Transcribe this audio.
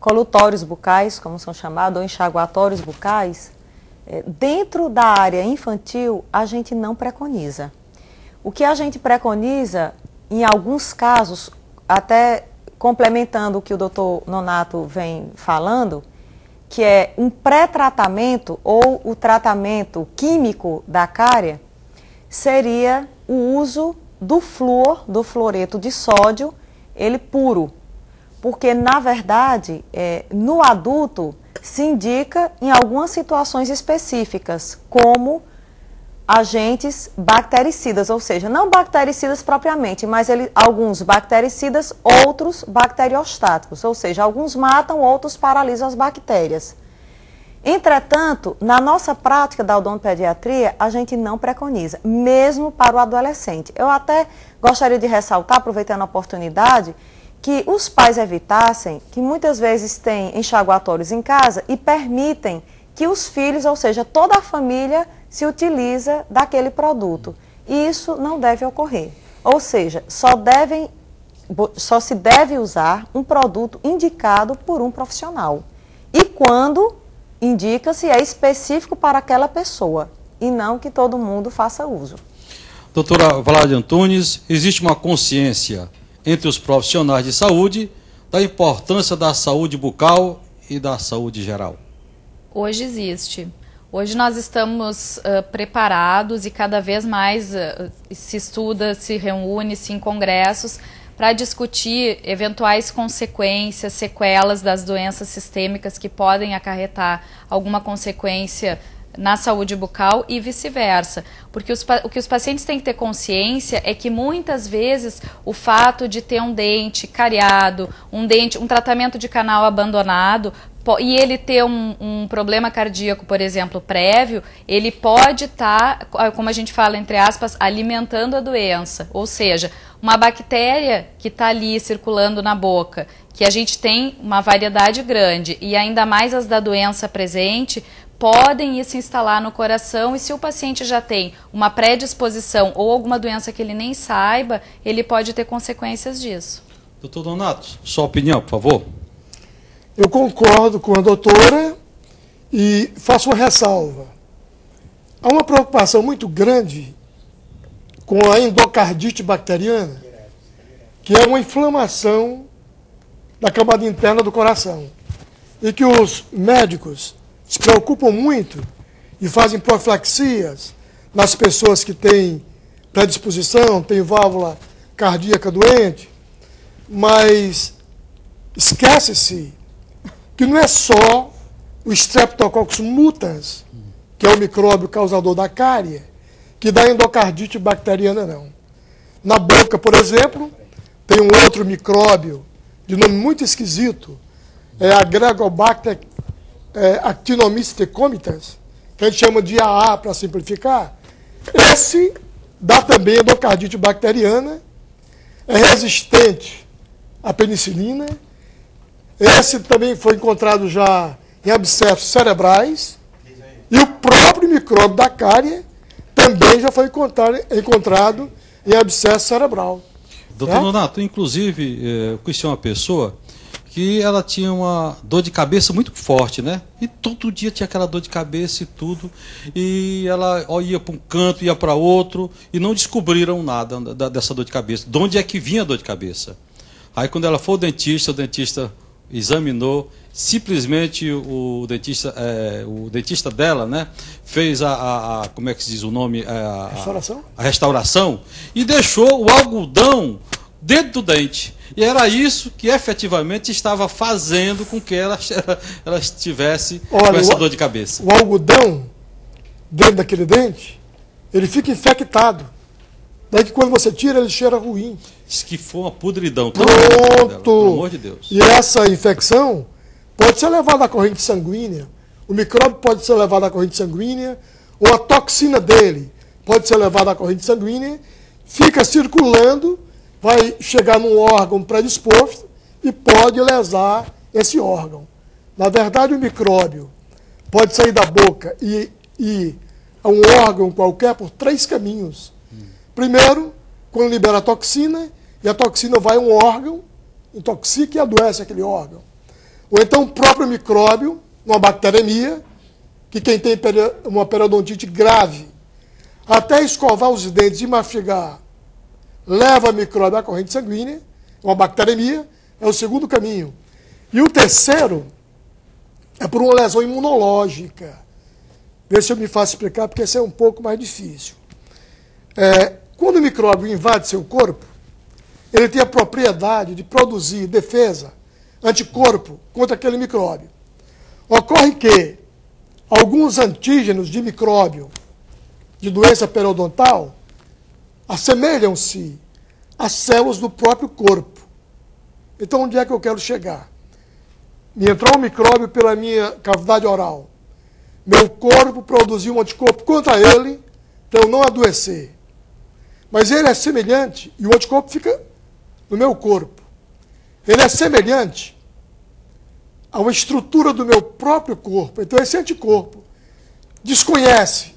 colutórios bucais, como são chamados, ou enxaguatórios bucais, dentro da área infantil, a gente não preconiza. O que a gente preconiza, em alguns casos, até complementando o que o doutor Nonato vem falando, que é um pré-tratamento ou o tratamento químico da cárie, seria o uso do flúor, do fluoreto de sódio, ele puro. Porque, na verdade, no adulto se indica em algumas situações específicas, como agentes bactericidas, ou seja, não bactericidas propriamente, mas alguns bactericidas, outros bacteriostáticos, ou seja, alguns matam, outros paralisam as bactérias. Entretanto, na nossa prática da odontopediatria, a gente não preconiza, mesmo para o adolescente. Eu até gostaria de ressaltar, aproveitando a oportunidade, que os pais evitassem, que muitas vezes têm enxaguatórios em casa e permitem que os filhos, ou seja, toda a família, se utiliza daquele produto. E isso não deve ocorrer. Ou seja, só se deve usar um produto indicado por um profissional. E quando indica-se, é específico para aquela pessoa, e não que todo mundo faça uso. Doutora Valádia Antunes, existe uma consciência entre os profissionais de saúde da importância da saúde bucal e da saúde geral? Hoje existe. Hoje nós estamos preparados e cada vez mais se estuda, se reúne-se em congressos para discutir eventuais consequências, sequelas das doenças sistêmicas que podem acarretar alguma consequência na saúde bucal e vice-versa. Porque o que os pacientes têm que ter consciência é que muitas vezes o fato de ter um dente cariado, um tratamento de canal abandonado, e ele ter um problema cardíaco, por exemplo, prévio, ele pode estar, como a gente fala entre aspas, alimentando a doença. Ou seja, uma bactéria que está ali circulando na boca, que a gente tem uma variedade grande, e ainda mais as da doença presente, podem ir se instalar no coração, e se o paciente já tem uma predisposição ou alguma doença que ele nem saiba, ele pode ter consequências disso. Doutor Nonato, sua opinião, por favor. Eu concordo com a doutora e faço uma ressalva. Há uma preocupação muito grande com a endocardite bacteriana, que é uma inflamação da camada interna do coração, e que os médicos se preocupam muito e fazem profilaxias nas pessoas que têm predisposição, têm válvula cardíaca doente, mas esquece-se que não é só o Streptococcus mutans, que é o micróbio causador da cárie, que dá endocardite bacteriana, não. Na boca, por exemplo, tem um outro micróbio de nome muito esquisito, é a Gregobacter Actinomyces decubitus, que a gente chama de AA para simplificar. Esse dá também endocardite bacteriana, é resistente à penicilina. Esse também foi encontrado já em abscessos cerebrais, e o próprio micróbio da cárie também já foi encontrado em abscesso cerebral. Doutor Nonato, inclusive, eu conheci uma pessoa que ela tinha uma dor de cabeça muito forte, né? E todo dia tinha aquela dor de cabeça e tudo. E ela ia para um canto, ia para outro, e não descobriram nada dessa dor de cabeça. De onde é que vinha a dor de cabeça? Aí quando ela foi ao dentista, o dentista examinou, simplesmente o dentista dela, né, fez como é que se diz o nome? Restauração? A restauração, e deixou o algodão dentro do dente. E era isso que efetivamente estava fazendo com que ela estivesse com essa dor de cabeça. O algodão dentro daquele dente, ele fica infectado. Daí que quando você tira, ele cheira ruim. Diz que foi uma podridão. Pronto! Pelo amor de Deus. E essa infecção pode ser levada à corrente sanguínea. O micróbio pode ser levado à corrente sanguínea, ou a toxina dele pode ser levada à corrente sanguínea, fica circulando, vai chegar num órgão predisposto e pode lesar esse órgão. Na verdade, o micróbio pode sair da boca e ir a um órgão qualquer por 3 caminhos. Primeiro, quando libera a toxina, e a toxina vai a um órgão, intoxica e adoece aquele órgão. ou então o próprio micróbio, uma bacteremia, que quem tem uma periodontite grave, até escovar os dentes e mastigar, leva micróbio à corrente sanguínea, uma bacteremia, é o segundo caminho. E o terceiro é por uma lesão imunológica. Vê se eu me faço explicar, porque esse é um pouco mais difícil. Quando o micróbio invade seu corpo, ele tem a propriedade de produzir defesa, anticorpo contra aquele micróbio. Ocorre que alguns antígenos de micróbio de doença periodontal assemelham-se às células do próprio corpo. Então, onde é que eu quero chegar? Me entrou um micróbio pela minha cavidade oral. Meu corpo produziu um anticorpo contra ele, para eu não adoecer. Mas ele é semelhante, e o anticorpo fica no meu corpo. Ele é semelhante a uma estrutura do meu próprio corpo. Então, esse anticorpo desconhece